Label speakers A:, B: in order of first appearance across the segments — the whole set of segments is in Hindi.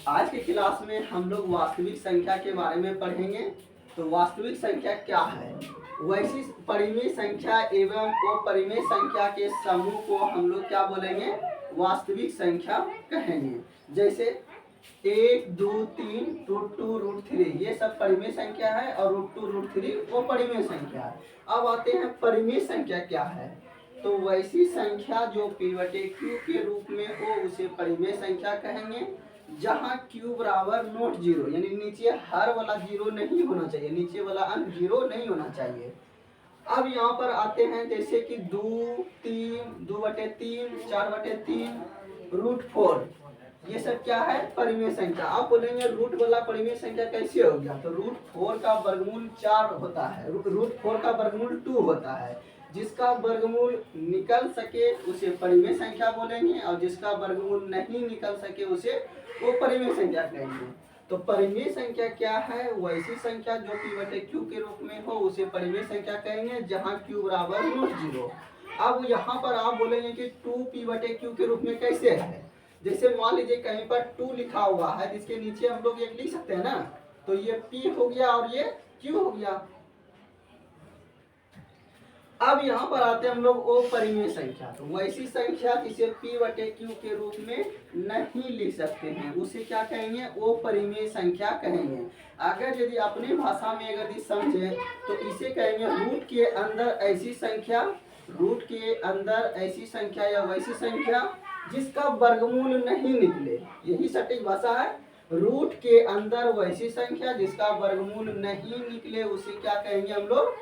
A: आज की क्लास में हम लोग वास्तविक संख्या के बारे में पढ़ेंगे। तो वास्तविक संख्या क्या है? वैसी परिमेय संख्या एवं अपरिमेय संख्या के समूह को हम लोग क्या बोलेंगे? वास्तविक संख्या कहेंगे। जैसे 1, 2, 3, √2, √3 ये सब परिमेय संख्या है और √2, √3 वो परिमेय संख्या है। अब आते हैं परिमेय संख्या क्या है। तो वैसी संख्या जो P/Q के रूप में हो उसे परिमेय संख्या कहेंगे, जहाँ Q बराबर नॉट जीरो, यानी नीचे हर वाला जीरो नहीं होना चाहिए, नीचे वाला अंक जीरो नहीं होना चाहिए। अब यहाँ पर आते हैं जैसे कि 2, 3, 2/3, 4/3, √4 ये सब क्या है? परिमेय संख्या। आप बोलेंगे रूट वाला परिमेय संख्या कैसे हो गया? तो √4 का वर्गमूल 4 होता है, √4 का वर्गमूल 2 होता है। जिसका वर्गमूल निकल सके उसे परिमेय संख्या बोलेंगे और जिसका वर्गमूल नहीं निकल सके उसे वो परिमेय संख्या कहेंगे। तो परिमेय संख्या क्या है? वैसी संख्या जो P/Q के रूप में हो उसे परिमेय संख्या कहेंगे, जहाँ Q बराबर नॉट जीरो। अब यहाँ पर आप बोलेंगे कि 2 P/Q के रूप में कैसे है? जैसे मान लीजिए कहीं पर 2 लिखा हुआ है, जिसके नीचे हम लोग एक लिख सकते हैं ना, तो ये P हो गया और ये Q हो गया। अब यहाँ पर आते हैं हम लोग अपरिमेय संख्या। तो वैसी संख्या जिसे P/Q के रूप में नहीं लिख सकते हैं उसे क्या कहेंगे? अपरिमेय संख्या कहेंगे। अगर यदि अपनी भाषा में अगर समझे तो इसे कहेंगे रूट के अंदर ऐसी संख्या, रूट के अंदर ऐसी संख्या या वैसी संख्या जिसका वर्गमूल नहीं निकले। यही सटीक भाषा है। रूट के अंदर वैसी संख्या जिसका वर्गमूल नहीं निकले उसे क्या कहेंगे हम लोग?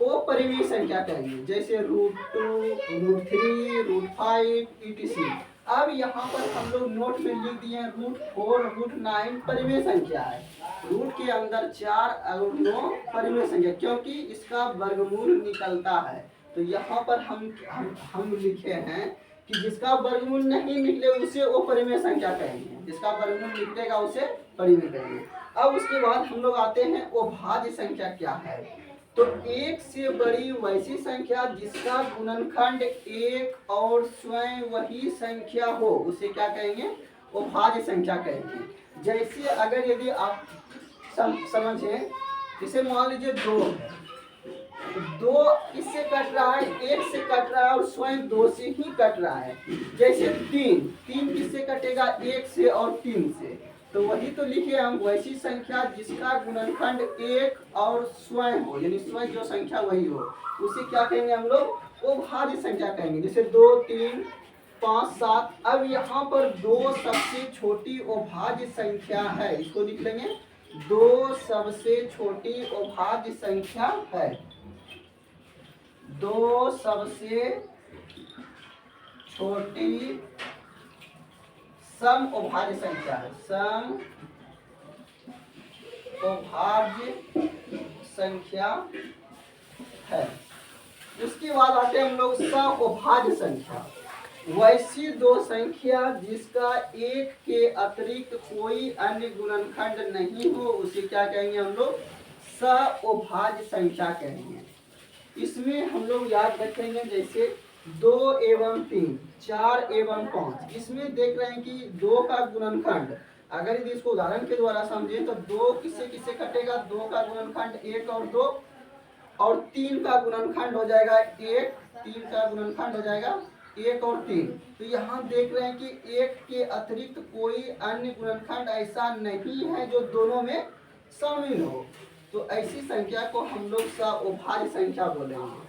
A: अपरिमेय संख्या कहेंगे। जैसे √2, √3, √5 etc। अब यहाँ पर हम लोग नोट में लिख दिए हैं √4, √9 परिमेय संख्या है। रूट के अंदर 4 और 9 परिमेय संख्या, क्योंकि इसका वर्गमूल निकलता है। तो यहाँ पर हम लिखे हैं कि जिसका वर्गमूल नहीं निकले उसे अपरिमेय संख्या कहेंगे, जिसका वर्गमूल निकलेगा उसे परिमेय कहेंगे। अब उसके बाद हम लोग आते हैं अभाज्य संख्या क्या है। तो एक से बड़ी वैसी संख्या जिसका गुणनखंड एक और स्वयं वही संख्या हो उसे क्या कहेंगे? अभाज्य संख्या कहेंगे। जैसे अगर यदि आप समझें, जैसे मान लीजिए 2 है, 2 किससे कट रहा है? 1 से कट रहा है और स्वयं 2 से ही कट रहा है। जैसे 3 किससे कटेगा? 1 से और 3 से। तो वही तो लिखे हम, वैसी संख्या जिसका गुणनखंड 1 और स्वयं हो, यानी स्वयं जो संख्या वही हो उसे क्या कहेंगे हम लोग? अभाज्य संख्या कहेंगे। जैसे 2, 3, 5, 7। अब यहाँ पर 2 सबसे छोटी अभाज्य संख्या है, इसको लिख लेंगे। 2 सबसे छोटी अभाज्य संख्या है। 2 सबसे छोटी सम अभाज्य संख्या है, सम अभाज्य संख्या है। उसके बाद आते हैं हम लोग सअभाज्य संख्या। वैसी दो संख्या जिसका एक के अतिरिक्त कोई अन्य गुणनखंड नहीं हो उसे क्या कहेंगे हम लोग? सअभाज्य संख्या कहेंगे। इसमें हम लोग याद रखेंगे जैसे 2 एवं 3, 4 एवं 5। इसमें देख रहे हैं कि 2 का गुणनखंड, अगर यदि इसको उदाहरण के द्वारा समझें तो 2 किससे किससे कटेगा? 2 का गुणनखंड 1 और 2, और 3 का गुणनखंड हो जाएगा 1, 3 का गुणनखंड हो जाएगा 1 और 3। तो यहाँ देख रहे हैं कि 1 के अतिरिक्त कोई अन्य गुणनखंड ऐसा नहीं है जो दोनों में शामिल हो। तो ऐसी संख्या को हम लोग सअभाज्य संख्या बोलेंगे।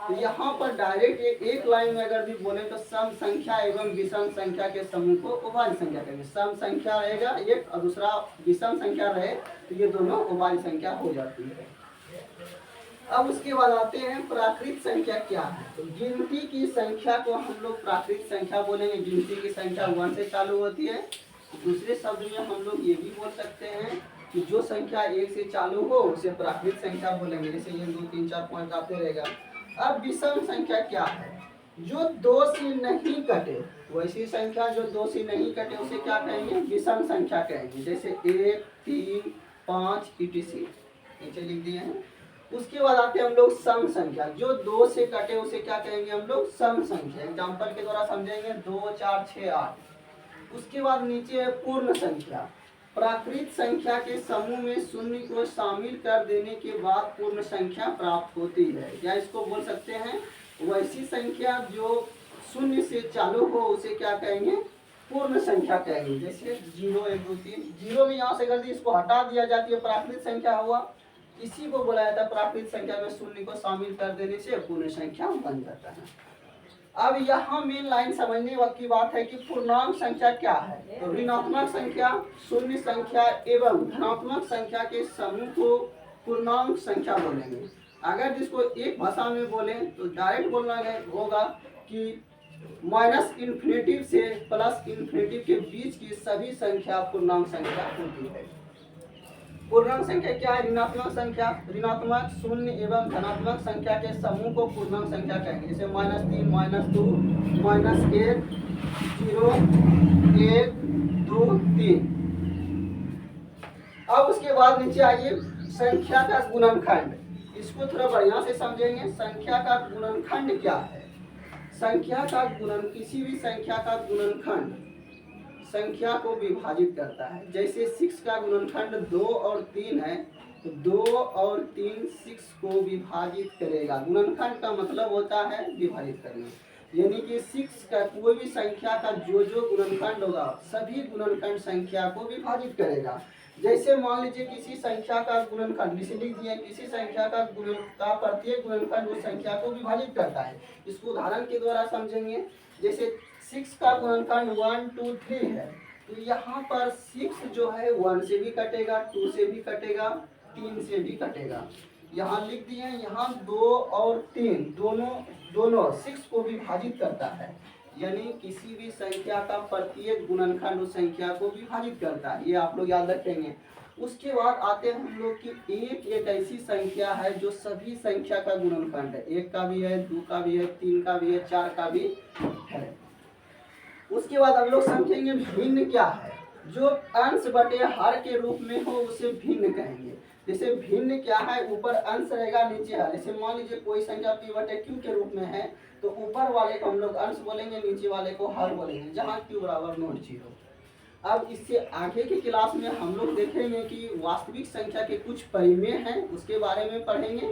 A: तो यहाँ पर डायरेक्ट एक लाइन में अगर भी बोले तो सम संख्या एवं विषम संख्या के समूह को अभाज्य संख्या कहेंगे। सम संख्या रहेगा एक और दूसरा विषम संख्या रहे तो ये दोनों अभाज्य संख्या हो जाती है। अब उसके बाद आते हैं प्राकृत संख्या क्या है। तो गिनती की संख्या को हम लोग प्राकृत संख्या बोलेंगे। गिनती की संख्या 1 से चालू होती है। दूसरे शब्द में हम लोग ये भी बोल सकते हैं कि जो संख्या 1 से चालू हो उसे प्राकृत संख्या बोलेंगे। जैसे ये 2, 3, 4 पॉइंट आते रहेगा। अब विषम संख्या क्या है? जो 2 से नहीं कटे, वैसी संख्या जो 2 से नहीं कटे उसे क्या कहेंगे? विषम संख्या कहेंगे। जैसे 1, 3, 5 etc। नीचे लिख दिए हैं। उसके बाद आते हैं हम लोग सम संख्या। जो 2 से कटे उसे क्या कहेंगे हम लोग? सम संख्या। एग्जाम्पल के द्वारा समझेंगे। 2, 4, 6, 8। उसके बाद नीचे है पूर्ण संख्या। प्राकृत संख्या के समूह में शून्य को शामिल कर देने के बाद पूर्ण संख्या प्राप्त होती है, या इसको बोल सकते हैं वैसी संख्या जो शून्य से चालू हो उसे क्या कहेंगे, पूर्ण संख्या कहेंगे। जैसे 0 1 2 3, 0 में यहाँ से अगर इसको हटा दिया जाती है प्राकृत संख्या हुआ, इसी को बोला जाता है प्राकृत संख्या में शून्य को शामिल कर देने से पूर्ण संख्या बन जाता है। अब यहाँ मेन लाइन समझने की बात है कि पूर्णांक संख्या क्या है। तो ऋणात्मक संख्या, शून्य संख्या एवं धनात्मक संख्या के समूह को पूर्णांक संख्या बोलेंगे। अगर जिसको एक भाषा में बोले तो डायरेक्ट बोलना होगा कि माइनस इन्फिनेटिव से प्लस इन्फिनेटिव के बीच की सभी संख्या पूर्णांक संख्या होती है। पूर्णांक संख्या क्या है, ऋणात्मक संख्या, ऋणात्मक शून्य एवं धनात्मक संख्या के समूह को पूर्णांक संख्या कहेंगे। जैसे -3 -2 -1 0 1 2 3। अब उसके बाद नीचे आइए संख्या का गुणनखंड, इसको थोड़ा बढ़िया से समझेंगे। संख्या का गुणनखंड क्या है। संख्या का गुणन, किसी भी संख्या का गुणनखंड संख्या को विभाजित करता है। जैसे 6 का गुणनखंड 2 और 3 है, तो 2 और 3 6 को विभाजित करेगा। गुणनखंड का मतलब होता है विभाजित करना, यानी कि 6 का कोई भी संख्या का जो गुणनखंड होगा सभी गुणनखंड संख्या को विभाजित करेगा। जैसे मान लीजिए किसी संख्या का गुणनखंड, जिसे लिख दिया किसी संख्या का प्रत्येक गुणनखंड उस संख्या को विभाजित करता है। इसको उदाहरण के द्वारा समझेंगे। जैसे 6 का गुणनखंड 1 2 3 है, तो यहाँ पर 6 जो है 1 से भी कटेगा, 2 से भी कटेगा, 3 से भी कटेगा। यहाँ लिख दिए, यहाँ 2 और 3 दोनों 6 को विभाजित करता है, यानी किसी भी संख्या का प्रत्येक गुणनखंड उस संख्या को विभाजित करता है। ये आप लोग याद रखेंगे। उसके बाद आते हैं हम लोग की एक ऐसी संख्या है जो सभी संख्या का गुणनखंड है। 1 का भी है, 2 का भी है, 3 का भी है, 4 का भी है। उसके बाद हम लोग समझेंगे भिन्न क्या है। जो अंश बटे हर के रूप में हो उसे भिन्न कहेंगे। जैसे भिन्न क्या है, ऊपर अंश रहेगा नीचे हर। जैसे मान लीजिए कोई संख्या p बटे q के रूप में है, तो ऊपर वाले को हम लोग अंश बोलेंगे, नीचे वाले को हर बोलेंगे, जहाँ q बराबर नॉट 0। अब इससे आगे की क्लास में हम लोग देखेंगे कि वास्तविक संख्या के कुछ परिमेय हैं, उसके बारे में पढ़ेंगे।